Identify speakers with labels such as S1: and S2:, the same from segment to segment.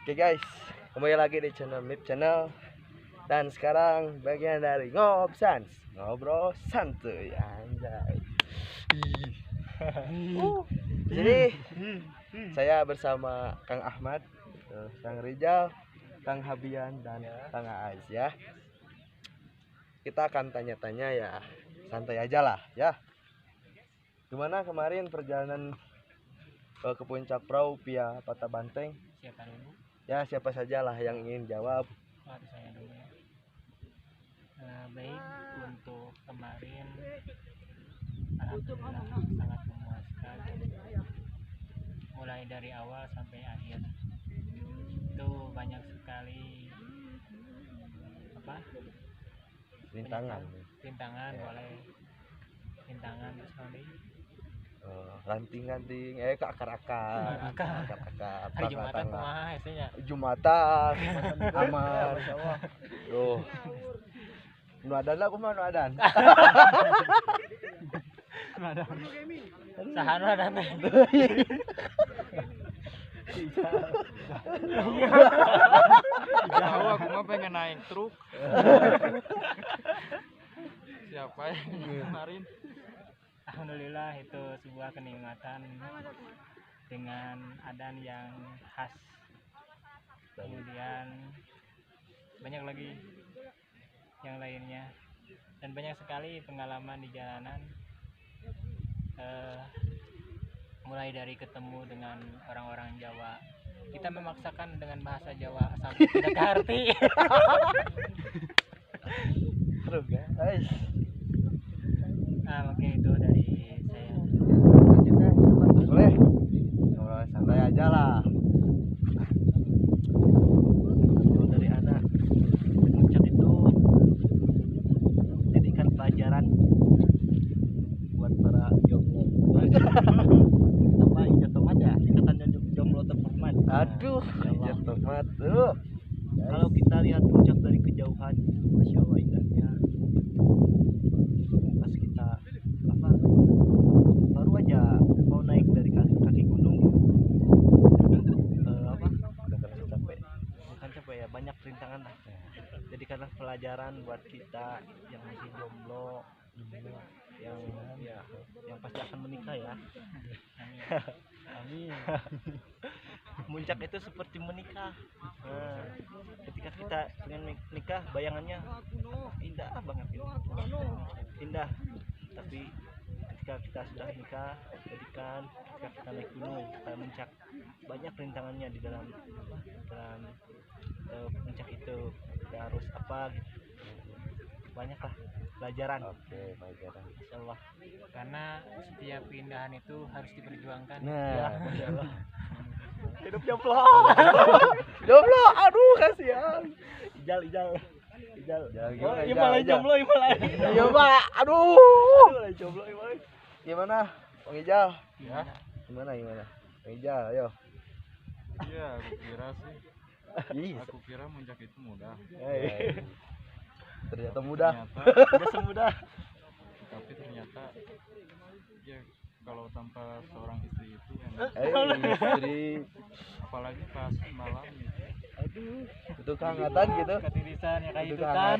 S1: Oke guys, kembali lagi di channel Mip Channel. Dan sekarang bagian dari Ngobsans, ngobrol santuy anjay. Jadi saya bersama Kang Ahmad, Kang Rizal, Kang Habian dan Kang Aaz ya. Kita akan tanya-tanya ya, santai aja lah ya. Gimana kemarin perjalanan ke Puncak Prau via Kota Banteng?
S2: Siapa dulu?
S1: Ya siapa sajalah yang ingin jawab.
S2: Harus saya dulu ya. Baik, untuk kemarin alhamdulillah sangat memuaskan. Mulai dari awal sampai akhir itu banyak sekali
S1: Rintangan.
S2: rintangan,
S1: Ya.
S2: boleh rintangan sekali.
S1: Ranting-ranting, akar-akar,
S2: Hari Jumatan kumaha hesenya?
S1: Jumatan, aman, tuh. Nu adan lah, kumaha nu adan?
S2: Sahan ada teh.
S3: Jauh aku mah pengen naik truk. Siapa yang kemarin?
S2: Alhamdulillah itu sebuah kenikmatan dengan adan yang khas. Kemudian banyak lagi yang lainnya dan banyak sekali pengalaman di jalanan, mulai dari ketemu dengan orang-orang Jawa, kita memaksakan dengan bahasa Jawa sampai tidak ngerti.
S1: Terus guys,
S2: Oke, itu dari saya.
S1: boleh? Oh, santai aja lah.
S4: Kalau dari anak puncak itu jadikan pelajaran buat para jomblo. Apa hijau tomat ya? Ikatan jomblo terhormat.
S1: Aduh, hijau tomat tuh.
S4: Kalau kita lihat puncak dari kejauhan, masya Allah indahnya. Pas kita baru aja mau naik dari kaki gunung,
S1: Udah kerasa capek.
S4: bukan capek ya, banyak rintangan lah. Jadikanlah pelajaran buat kita yang masih jomblo, yang pasti akan menikah ya.
S2: Amin.
S4: Puncak itu seperti menikah. Nah, ketika kita pengen nikah, bayangannya indah banget gitu. Indah. Tapi ketika kita sudah nikah, ketika kita naik gunung, kita puncak, banyak rintangannya di dalam puncak itu. Kita harus apa gitu. Banyaklah pelajaran.
S1: Oke, pelajaran.
S4: Insyaallah.
S2: Karena setiap keindahan itu harus diperjuangkan.
S4: Ya,
S1: Nah,
S4: insyaallah. Hidup jomblo.
S1: jomblo, aduh kasihan.
S4: Ijal.
S1: Jangan
S4: Oh,
S1: gimana,
S4: Imalai
S1: Ijal?
S4: jomblo, Imalai.
S1: Iya pak, aduh.
S4: Imalai jomblo, Imalai.
S1: Gimana, Bang Ijal?
S3: Ya,
S1: Gimana? Bang Ijal, ayo.
S3: iya aku kira sih.
S1: Ih,
S3: Aku kira muncak itu mudah.
S1: ternyata mudah.
S3: Ternyata,
S4: Tidak semudah.
S3: tapi ternyata ya kalau tanpa seorang istri itu yang
S1: Istri,
S3: apalagi pas malam gitu.
S4: Aduh.
S1: itu kehangatan gitu.
S2: Ketirisan ya kayak
S1: Itu
S2: itu kan.
S1: kehangatan.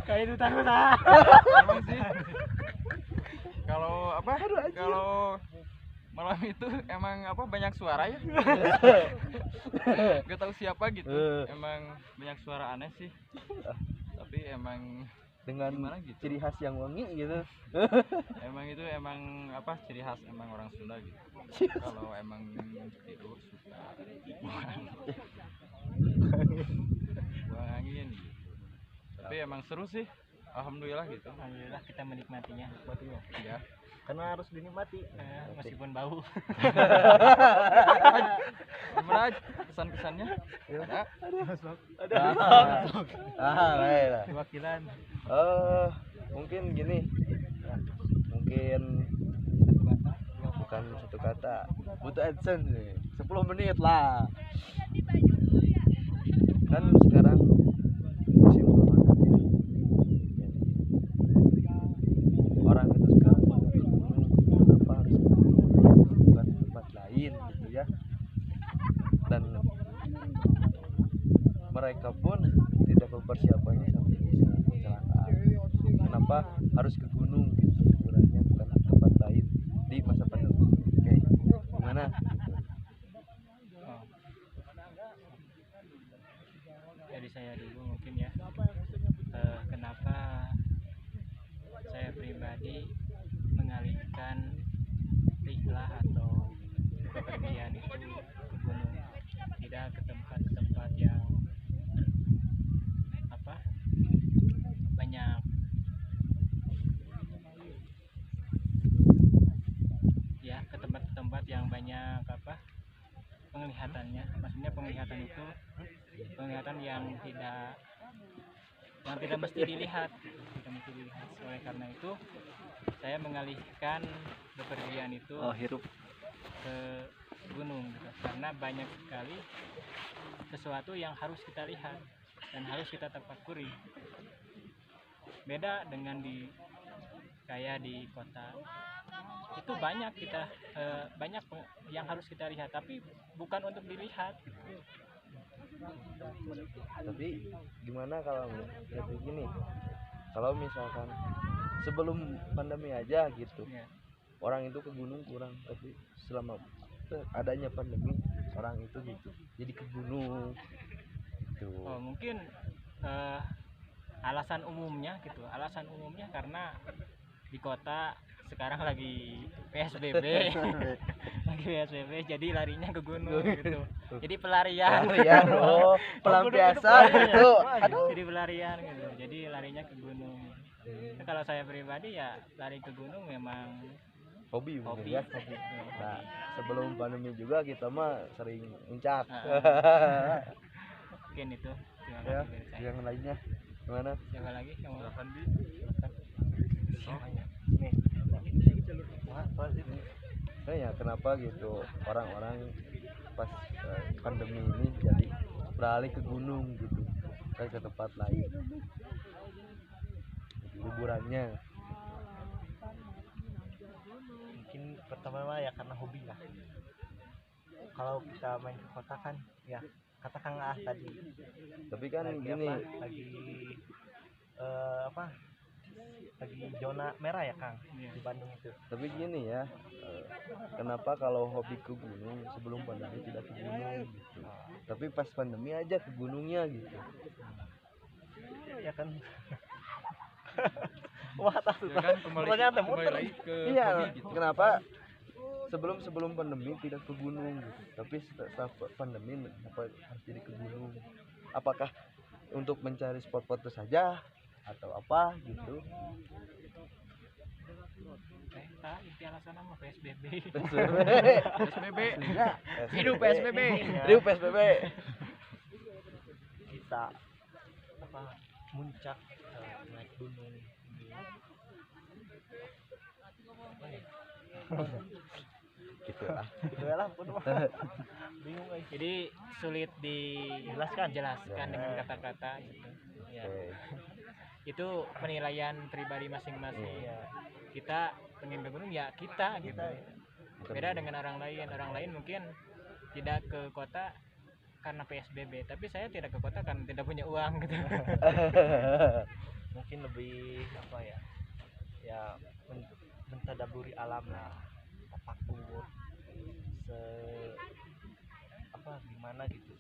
S2: Kayak itu kan udah.
S3: Emang sih kalau kalau malam itu emang banyak suara ya. Gak tahu siapa gitu. Emang banyak suara aneh sih. Tapi emang
S1: Dengan
S3: gimana gitu?
S1: ciri khas yang wangi gitu.
S3: Emang itu ciri khas emang orang Sunda gitu. Kalau emang tidur suka buang angin gitu. Tapi emang seru sih. Alhamdulillah gitu.
S2: Alhamdulillah kita menikmatinya.
S3: Ya.
S4: Karena harus dinikmati.
S2: Meskipun bau.
S3: Gimana kesan-kesannya? Ada?
S1: Baiklah.
S2: Wakilan.
S1: Mungkin gini. Mungkin bukan satu kata. Butuh adsense nih. 10 menit lah. Kan sekarang musim Ramadan ya. Orang itu sekarang kenapa harus bukan tempat lain gitu ya. dan mereka pun tidak mempersiapkannya sampai bisa kecelakaan. Kenapa harus ke gunung gitu liburannya, bukan ke tempat lain di masa pandemi? Oke, gimana?
S2: Oh. Dari saya dulu mungkin ya. Kenapa saya pribadi mengalihkan rihlah atau bepergian itu ke gunung, tidak ke tempat-tempat yang apa banyak ya, ke tempat-tempat yang banyak apa penglihatannya. Maksudnya penglihatan itu penglihatan yang tidak mesti dilihat, oleh karena itu saya mengalihkan bepergian itu
S4: hirup
S2: ke gunung gitu. Karena banyak sekali sesuatu yang harus kita lihat dan harus kita tafakuri. Beda dengan kayak di kota, itu banyak kita banyak yang harus kita lihat, tapi bukan untuk dilihat.
S1: Tapi gimana kalau kayak begini, kalau misalkan sebelum pandemi aja gitu
S2: Ya.
S1: orang itu ke gunung kurang, tapi selama adanya pandemi orang itu gitu jadi ke gunung tuh.
S2: Oh, mungkin alasan umumnya karena di kota sekarang lagi PSBB lagi PSBB, jadi larinya ke gunung gitu, jadi pelarian.
S1: Pelarian, oh pelampiasan gitu. Aduh.
S2: Jadi pelarian gitu, jadi larinya ke gunung. Nah, kalau saya pribadi ya lari ke gunung memang
S1: Hobi mungkin
S2: hobi.
S1: ya. Nah, sebelum pandemi juga kita mah sering muncak.
S2: Mungkin itu. Terima
S1: Ya,
S2: kasih dari saya.
S1: yang lainnya gimana?
S2: Siapa lagi yang mau?
S3: Silakan Bi.
S1: Ya, kenapa gitu orang-orang pas pandemi ini jadi beralih ke gunung gitu, kan ke tempat lain liburannya.
S4: mungkin pertama mah ya karena hobi lah. Kalau kita main ke kota kan ya kata Kang Ah tadi
S1: Tapi kan
S4: lagi
S1: gini,
S4: lagi apa lagi zona merah ya Kang
S2: Iya.
S4: di Bandung itu.
S1: tapi gini ya, kenapa kalau hobi ke gunung sebelum pandemi tidak ke gunung gitu, tapi pas pandemi aja ke gunungnya gitu.
S4: Ya kan wah tahu
S3: Ya kan kembali lagi ke
S1: Iya,
S3: hobi gitu.
S1: kenapa sebelum pandemi tidak ke gunung gitu, tapi setelah pandemi kenapa harus jadi ke gunung? Apakah untuk mencari spot foto saja atau apa gitu?
S2: Inti alasan apa PSBB?
S3: PSBB.
S2: Hidup PSBB.
S1: Hidup PSBB.
S4: kita apa muncak naik gunung
S1: Gitu lah.
S4: gitu ya lah pun mah. Bingung guys.
S2: Jadi sulit dijelaskan dengan kata-kata gitu. Ya.
S1: Oke.
S2: Itu penilaian pribadi masing-masing.
S4: Iya.
S2: Kita pengen ke gunung ya kita gitu.
S1: Bukan
S2: Beda dengan orang lain mungkin tidak ke kota karena PSBB, tapi saya tidak ke kota karena tidak punya uang gitu.
S4: Mungkin lebih apa ya mentadaburi alam lah, tafakur apa gimana gitu.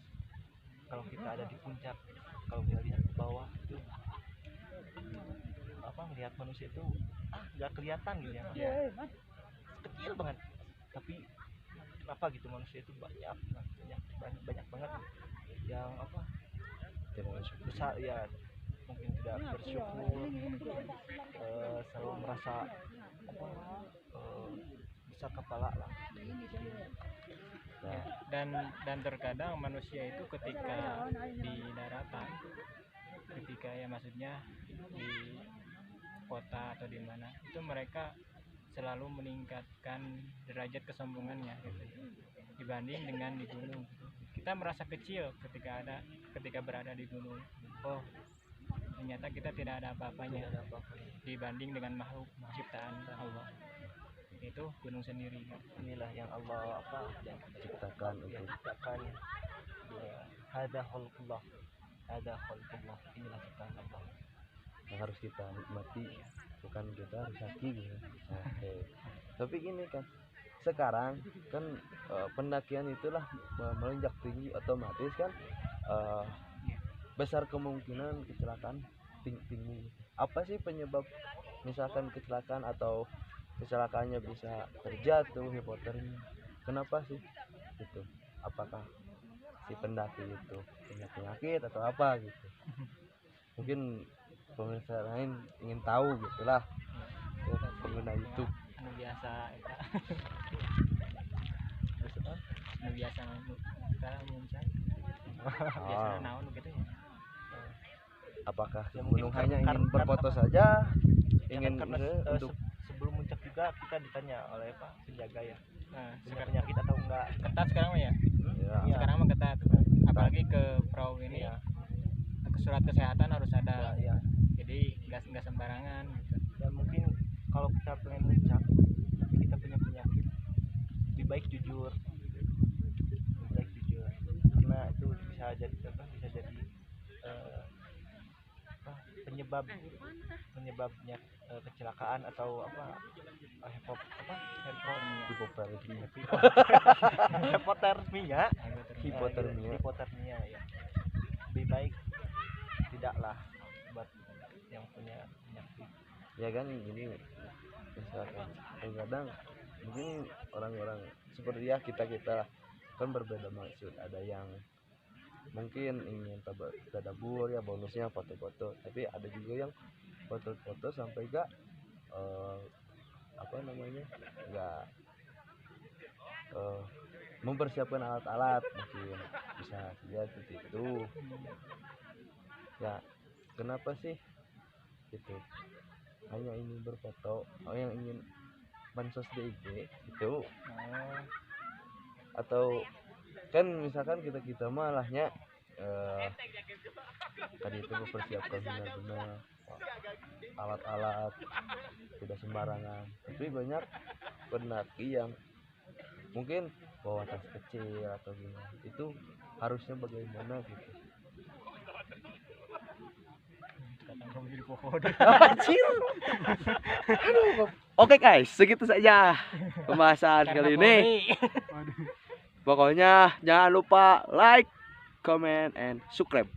S4: Kalau kita ada di puncak, kalau kita lihat ke bawah itu apa melihat manusia itu nggak kelihatan gitu ya, kecil banget, tapi kenapa gitu manusia itu banyak banget yang apa besar ya, mungkin tidak bersyukur, selalu merasa apa besar kepala lah.
S2: Ya, dan terkadang manusia itu ketika di daratan, ketika ya maksudnya di kota atau di mana, itu mereka selalu meningkatkan derajat kesombongannya gitu, dibanding dengan di gunung gitu. Kita merasa kecil ketika berada di gunung. Oh, ternyata kita tidak ada apa-apanya dibanding dengan makhluk ciptaan Allah. itu gunung sendiri.
S4: Inilah yang Allah
S1: Ciptakan
S4: yang
S1: untuk
S4: ciptakan. Hada khalqullah, inilah ciptaan Allah.
S1: yang harus kita nikmati, bukan kita rusaki gitu. Oke. Tapi gini kan, sekarang kan pendakian itulah melonjak tinggi, otomatis kan besar kemungkinan kecelakaan tinggi. Apa sih penyebab misalkan kecelakaan atau kecelakaannya bisa terjatuh, hipotermia? Kenapa sih itu? Apakah si pendaki itu punya penyakit atau apa gitu? Mungkin pemirsa lain ingin tahu gitulah, pengguna YouTube.
S2: Anu biasa eta. Anu biasa kita muncak. Biasa
S1: Oh,
S2: naon gitu ya.
S1: apakah
S4: Ya,
S1: gunung
S4: mungkin
S1: hanya
S4: karena-
S1: ingin berfoto saja,
S4: Ya
S1: ingin
S4: kan, karena
S1: untuk
S4: sebelum muncak juga kita ditanya oleh penjaga ya,
S2: Nah,
S4: punya
S2: sekarang
S4: penyakit atau enggak.
S2: ketat sekarang mah ya.
S1: ya,
S4: Iya.
S2: Sekarang mah ketat. Apalagi ke perahu ini
S4: Iya.
S2: ke surat kesehatan harus ada.
S4: Ya,
S2: Jadi nggak sembarangan gitu.
S4: dan mungkin kalau kita pengen muncak tapi kita punya penyakit, lebih baik jujur, karena itu bisa jadi penyebabnya kecelakaan atau hipotermia hipotermia ya. Lebih baik tidaklah buat yang punya penyakit.
S1: ya kan gini, misalkan kadang mungkin orang-orang seperti ya kita kan berbeda maksud. Ada yang mungkin ingin tadabur ya, bonusnya foto-foto, tapi ada juga yang foto-foto sampai gak nggak mempersiapkan alat-alat, mungkin bisa saja seperti itu ya. Kenapa sih itu hanya ingin berfoto, yang ingin bansos di IG itu, atau kan misalkan kita malahnya tadi itu mempersiapkan benar-benar alat-alat, tidak sembarangan. Tapi banyak pendaki yang mungkin bawa tas kecil atau gimana, itu harusnya bagaimana gitu. Oke guys, segitu saja pembahasan kali ini. Pokoknya jangan lupa like, comment, and subscribe.